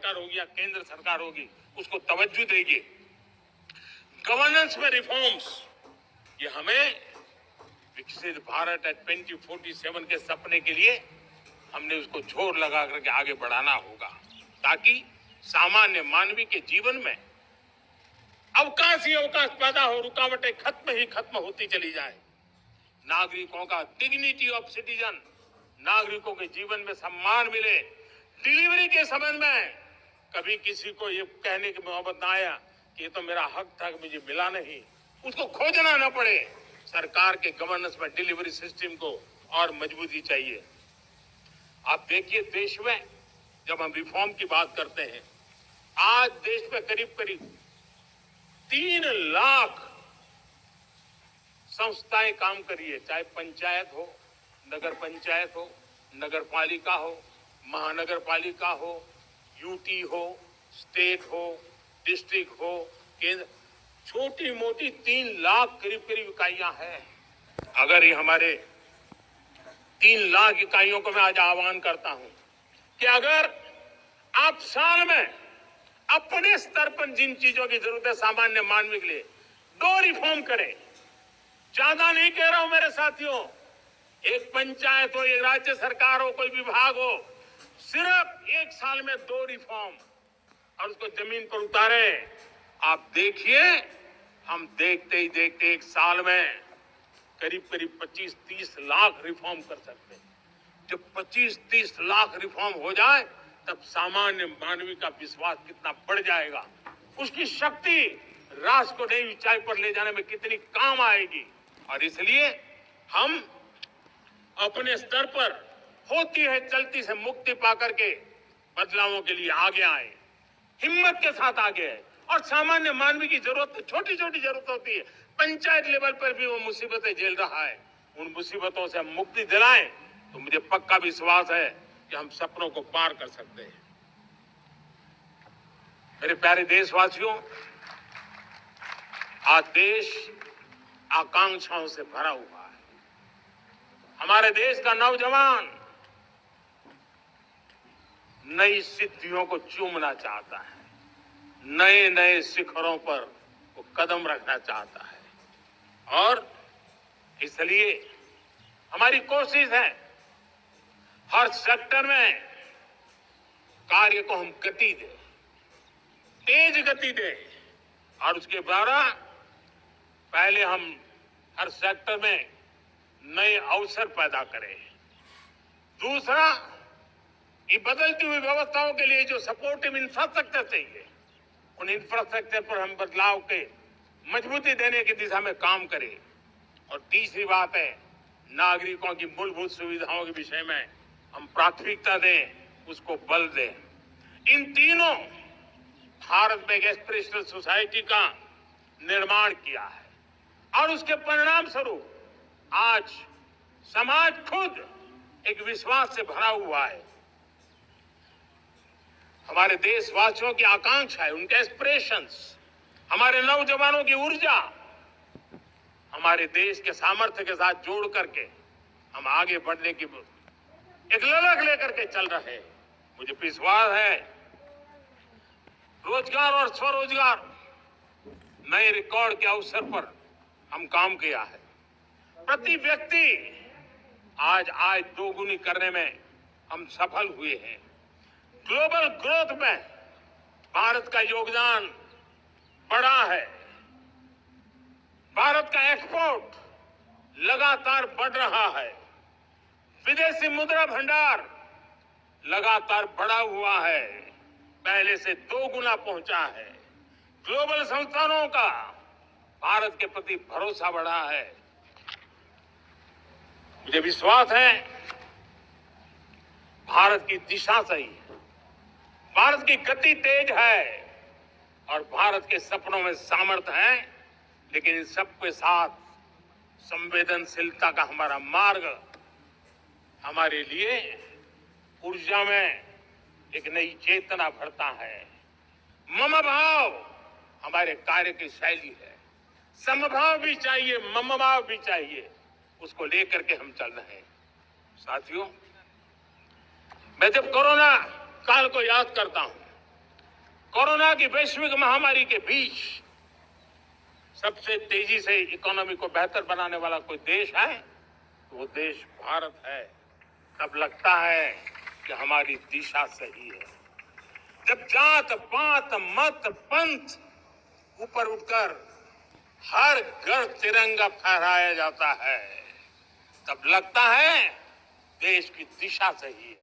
सरकार होगी या केंद्र सरकार होगी, उसको तवज्जो देगी। गवर्नेंस में रिफॉर्म्स, ये हमें विकसित भारत 2047 के सपने के लिए हमने उसको जोर लगा करके आगे बढ़ाना होगा, ताकि सामान्य मानवी के जीवन में अवकाश ही अवकाश पैदा हो, रुकावटें खत्म ही खत्म होती चली जाए। नागरिकों का डिग्निटी ऑफ सिटीजन, नागरिकों के जीवन में सम्मान मिले। डिलीवरी के संबंध में कभी किसी को ये कहने की मोहब्बत ना आया कि ये तो मेरा हक था, मुझे मिला नहीं, उसको खोजना न पड़े। सरकार के गवर्नेंस में डिलीवरी सिस्टम को और मजबूती चाहिए। आप देखिए, देश में जब हम रिफॉर्म की बात करते हैं, आज देश में करीब करीब 3 लाख संस्थाएं काम कर रही है, चाहे पंचायत हो, नगर पंचायत हो, नगर पालिका हो, महानगर पालिका हो, यूटी हो, स्टेट हो, डिस्ट्रिक्ट हो, केंद्र, छोटी मोटी 3 लाख करीब करीब इकाइयां हैं। अगर ये हमारे 3 लाख इकाइयों को मैं आज आह्वान करता हूं कि अगर आप साल में अपने स्तर पर जिन चीजों की जरूरत है सामान्य मानवी के लिए 2 रिफॉर्म करें। ज्यादा नहीं कह रहा हूं मेरे साथियों, एक पंचायत हो, एक राज्य सरकार हो, कोई विभाग हो, सिर्फ 1 साल में 2 रिफॉर्म और उसको जमीन पर उतारे। आप देखिए, हम देखते ही देखते 1 साल में करीब करीब 25-30 लाख रिफॉर्म कर सकते हैं। जब 25-30 लाख रिफॉर्म हो जाए, तब सामान्य मानवी का विश्वास कितना बढ़ जाएगा, उसकी शक्ति राष्ट्र को नई ऊंचाई पर ले जाने में कितनी काम आएगी। और इसलिए हम अपने स्तर पर होती है चलती से मुक्ति पाकर के बदलावों के लिए आगे आए, हिम्मत के साथ आगे आए। और सामान्य मानवी की जरूरत, छोटी छोटी जरूरत होती है, पंचायत लेवल पर भी वो मुसीबतें झेल रहा है, उन मुसीबतों से हम मुक्ति दिलाएं तो मुझे पक्का विश्वास है कि हम सपनों को पार कर सकते हैं। मेरे प्यारे देशवासियों, आज देश आकांक्षाओं से भरा हुआ है। हमारे देश का नौजवान नई सिद्धियों को चूमना चाहता है, नए नए शिखरों पर वो कदम रखना चाहता है। और इसलिए हमारी कोशिश है हर सेक्टर में कार्य को हम गति दें, तेज गति दें, और उसके द्वारा पहले हम हर सेक्टर में नए अवसर पैदा करें। दूसरा, ये बदलती हुई व्यवस्थाओं के लिए जो सपोर्टिव इंफ्रास्ट्रक्चर चाहिए, उन इंफ्रास्ट्रक्चर पर हम बदलाव के मजबूती देने की दिशा में काम करें। और तीसरी बात है, नागरिकों की मूलभूत सुविधाओं के विषय में हम प्राथमिकता दें, उसको बल दें। इन तीनों भारत में एक एस्पिरेशनल सोसाइटी का निर्माण किया है और उसके परिणाम स्वरूप आज समाज खुद एक विश्वास से भरा हुआ है। हमारे देशवासियों की आकांक्षा है, उनके एस्पिरेशंस, हमारे नौजवानों की ऊर्जा, हमारे देश के सामर्थ्य के साथ जोड़ करके हम आगे बढ़ने की एक ललक लेकर के चल रहे हैं। मुझे विश्वास है रोजगार और स्वरोजगार नए रिकॉर्ड के अवसर पर हम काम किया है। प्रति व्यक्ति आज आय दोगुनी करने में हम सफल हुए हैं। ग्लोबल ग्रोथ में भारत का योगदान बड़ा है। भारत का एक्सपोर्ट लगातार बढ़ रहा है। विदेशी मुद्रा भंडार लगातार बढ़ा हुआ है, पहले से 2 गुना पहुंचा है। ग्लोबल संस्थानों का भारत के प्रति भरोसा बढ़ा है। मुझे विश्वास है भारत की दिशा सही है, भारत की गति तेज है और भारत के सपनों में सामर्थ्य है। लेकिन इन सबके साथ संवेदनशीलता का हमारा मार्ग हमारे लिए ऊर्जा में एक नई चेतना भरता है। मम भाव हमारे कार्य की शैली है। समभाव भी चाहिए, मम भाव भी चाहिए, उसको लेकर के हम चल रहे हैं। साथियों, मैं जब कोरोना काल को याद करता हूं कोरोना की वैश्विक महामारी के बीच सबसे तेजी से इकोनॉमी को बेहतर बनाने वाला कोई देश है तो वो देश भारत है। तब लगता है कि हमारी दिशा सही है। जब जात पात मत पंथ ऊपर उठकर हर घर तिरंगा फहराया जाता है तब लगता है देश की दिशा सही है।